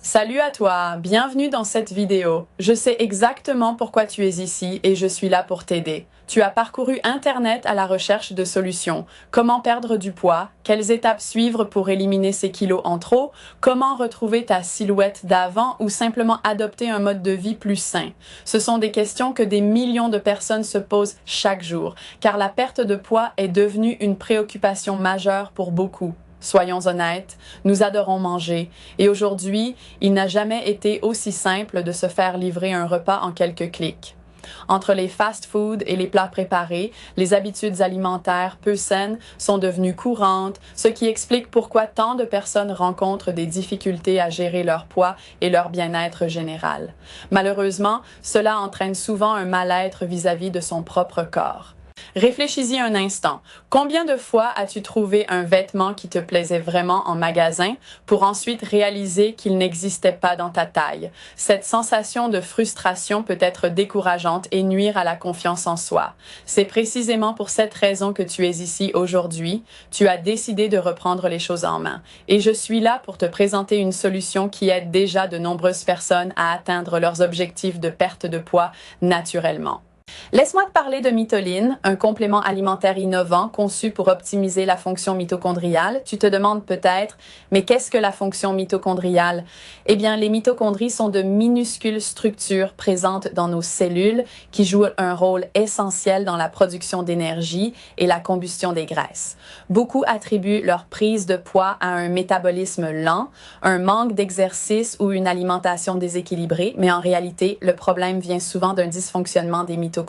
Salut à toi, bienvenue dans cette vidéo. Je sais exactement pourquoi tu es ici et je suis là pour t'aider. Tu as parcouru Internet à la recherche de solutions. Comment perdre du poids? Quelles étapes suivre pour éliminer ces kilos en trop? Comment retrouver ta silhouette d'avant ou simplement adopter un mode de vie plus sain? Ce sont des questions que des millions de personnes se posent chaque jour, car la perte de poids est devenue une préoccupation majeure pour beaucoup. Soyons honnêtes, nous adorons manger et aujourd'hui, il n'a jamais été aussi simple de se faire livrer un repas en quelques clics. Entre les fast-foods et les plats préparés, les habitudes alimentaires peu saines sont devenues courantes, ce qui explique pourquoi tant de personnes rencontrent des difficultés à gérer leur poids et leur bien-être général. Malheureusement, cela entraîne souvent un mal-être vis-à-vis de son propre corps. Réfléchis-y un instant. Combien de fois as-tu trouvé un vêtement qui te plaisait vraiment en magasin pour ensuite réaliser qu'il n'existait pas dans ta taille? Cette sensation de frustration peut être décourageante et nuire à la confiance en soi. C'est précisément pour cette raison que tu es ici aujourd'hui. Tu as décidé de reprendre les choses en main. Et je suis là pour te présenter une solution qui aide déjà de nombreuses personnes à atteindre leurs objectifs de perte de poids naturellement. Laisse-moi te parler de Mitoline, un complément alimentaire innovant conçu pour optimiser la fonction mitochondriale. Tu te demandes peut-être, mais qu'est-ce que la fonction mitochondriale? Eh bien, les mitochondries sont de minuscules structures présentes dans nos cellules qui jouent un rôle essentiel dans la production d'énergie et la combustion des graisses. Beaucoup attribuent leur prise de poids à un métabolisme lent, un manque d'exercice ou une alimentation déséquilibrée, mais en réalité, le problème vient souvent d'un dysfonctionnement des mitochondries.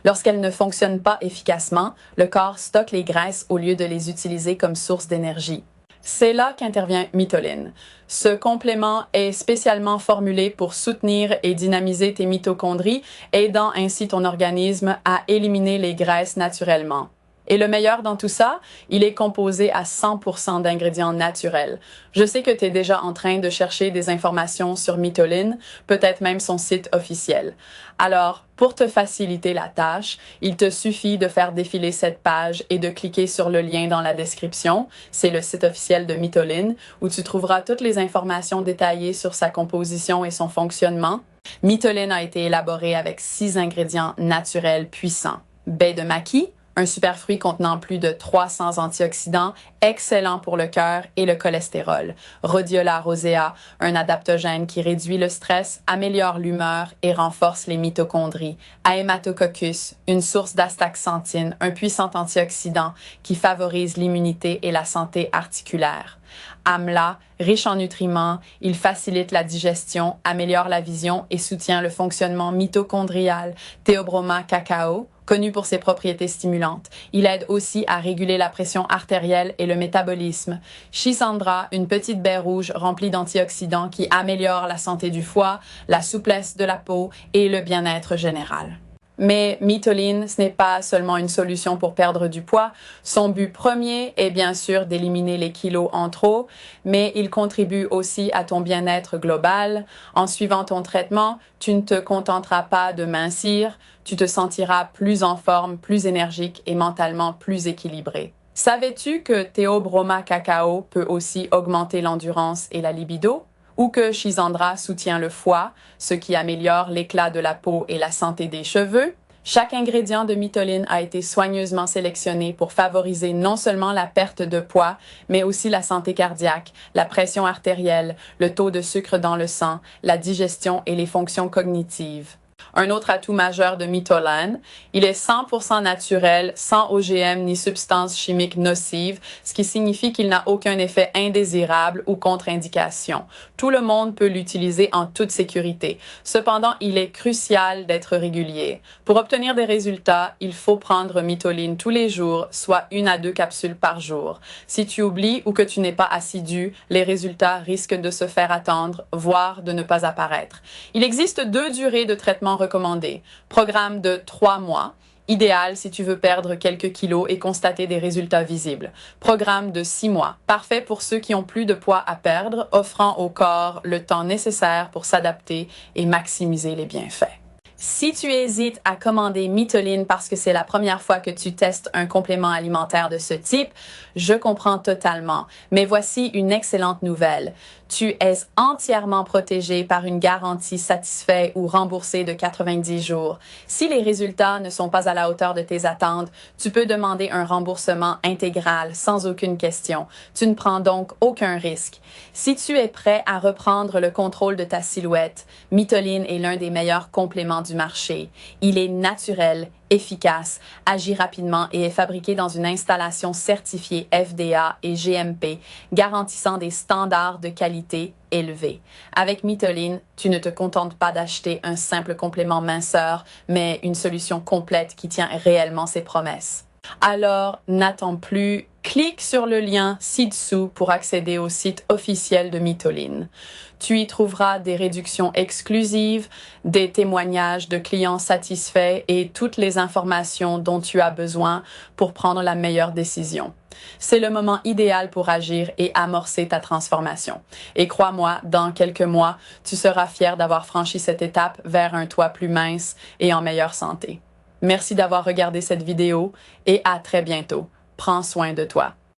Lorsqu'elles ne fonctionnent pas efficacement, le corps stocke les graisses au lieu de les utiliser comme source d'énergie. C'est là qu'intervient Mitoline. Ce complément est spécialement formulé pour soutenir et dynamiser tes mitochondries, aidant ainsi ton organisme à éliminer les graisses naturellement. Et le meilleur dans tout ça, il est composé à 100% d'ingrédients naturels. Je sais que tu es déjà en train de chercher des informations sur Mitoline, peut-être même son site officiel. Alors, pour te faciliter la tâche, il te suffit de faire défiler cette page et de cliquer sur le lien dans la description. C'est le site officiel de Mitoline, où tu trouveras toutes les informations détaillées sur sa composition et son fonctionnement. Mitoline a été élaboré avec 6 ingrédients naturels puissants. Baie de maquis, un superfruit contenant plus de 300 antioxydants, excellent pour le cœur et le cholestérol. Rhodiola rosea, un adaptogène qui réduit le stress, améliore l'humeur et renforce les mitochondries. Haematococcus, une source d'astaxanthine, un puissant antioxydant qui favorise l'immunité et la santé articulaire. Amla, riche en nutriments, il facilite la digestion, améliore la vision et soutient le fonctionnement mitochondrial. Theobroma cacao, connu pour ses propriétés stimulantes. Il aide aussi à réguler la pression artérielle et le métabolisme. Schisandra, une petite baie rouge remplie d'antioxydants qui améliore la santé du foie, la souplesse de la peau et le bien-être général. Mais Mitoline, ce n'est pas seulement une solution pour perdre du poids. Son but premier est bien sûr d'éliminer les kilos en trop, mais il contribue aussi à ton bien-être global. En suivant ton traitement, tu ne te contenteras pas de mincir, tu te sentiras plus en forme, plus énergique et mentalement plus équilibré. Savais-tu que Theobroma cacao peut aussi augmenter l'endurance et la libido? Ou que Schisandra soutient le foie, ce qui améliore l'éclat de la peau et la santé des cheveux. Chaque ingrédient de Mitoline a été soigneusement sélectionné pour favoriser non seulement la perte de poids, mais aussi la santé cardiaque, la pression artérielle, le taux de sucre dans le sang, la digestion et les fonctions cognitives. Un autre atout majeur de Mitoline, il est 100% naturel, sans OGM ni substances chimiques nocives, ce qui signifie qu'il n'a aucun effet indésirable ou contre-indication. Tout le monde peut l'utiliser en toute sécurité. Cependant, il est crucial d'être régulier. Pour obtenir des résultats, il faut prendre Mitoline tous les jours, soit 1 à 2 capsules par jour. Si tu oublies ou que tu n'es pas assidu, les résultats risquent de se faire attendre, voire de ne pas apparaître. Il existe 2 durées de traitement recommandées. Programme de 3 mois, idéal si tu veux perdre quelques kilos et constater des résultats visibles. Programme de 6 mois, parfait pour ceux qui ont plus de poids à perdre, offrant au corps le temps nécessaire pour s'adapter et maximiser les bienfaits. Si tu hésites à commander Mitoline parce que c'est la première fois que tu testes un complément alimentaire de ce type, je comprends totalement. Mais voici une excellente nouvelle. Tu es entièrement protégé par une garantie satisfait ou remboursée de 90 jours. Si les résultats ne sont pas à la hauteur de tes attentes, tu peux demander un remboursement intégral sans aucune question. Tu ne prends donc aucun risque. Si tu es prêt à reprendre le contrôle de ta silhouette, Mitoline est l'un des meilleurs compléments du marché. Il est naturel, efficace, agit rapidement et est fabriqué dans une installation certifiée FDA et GMP, garantissant des standards de qualité élevés. Avec Mitoline, tu ne te contentes pas d'acheter un simple complément minceur, mais une solution complète qui tient réellement ses promesses. Alors, n'attends plus, clique sur le lien ci-dessous pour accéder au site officiel de Mitoline. Tu y trouveras des réductions exclusives, des témoignages de clients satisfaits et toutes les informations dont tu as besoin pour prendre la meilleure décision. C'est le moment idéal pour agir et amorcer ta transformation. Et crois-moi, dans quelques mois, tu seras fier d'avoir franchi cette étape vers un toit plus mince et en meilleure santé. Merci d'avoir regardé cette vidéo et à très bientôt. Prends soin de toi.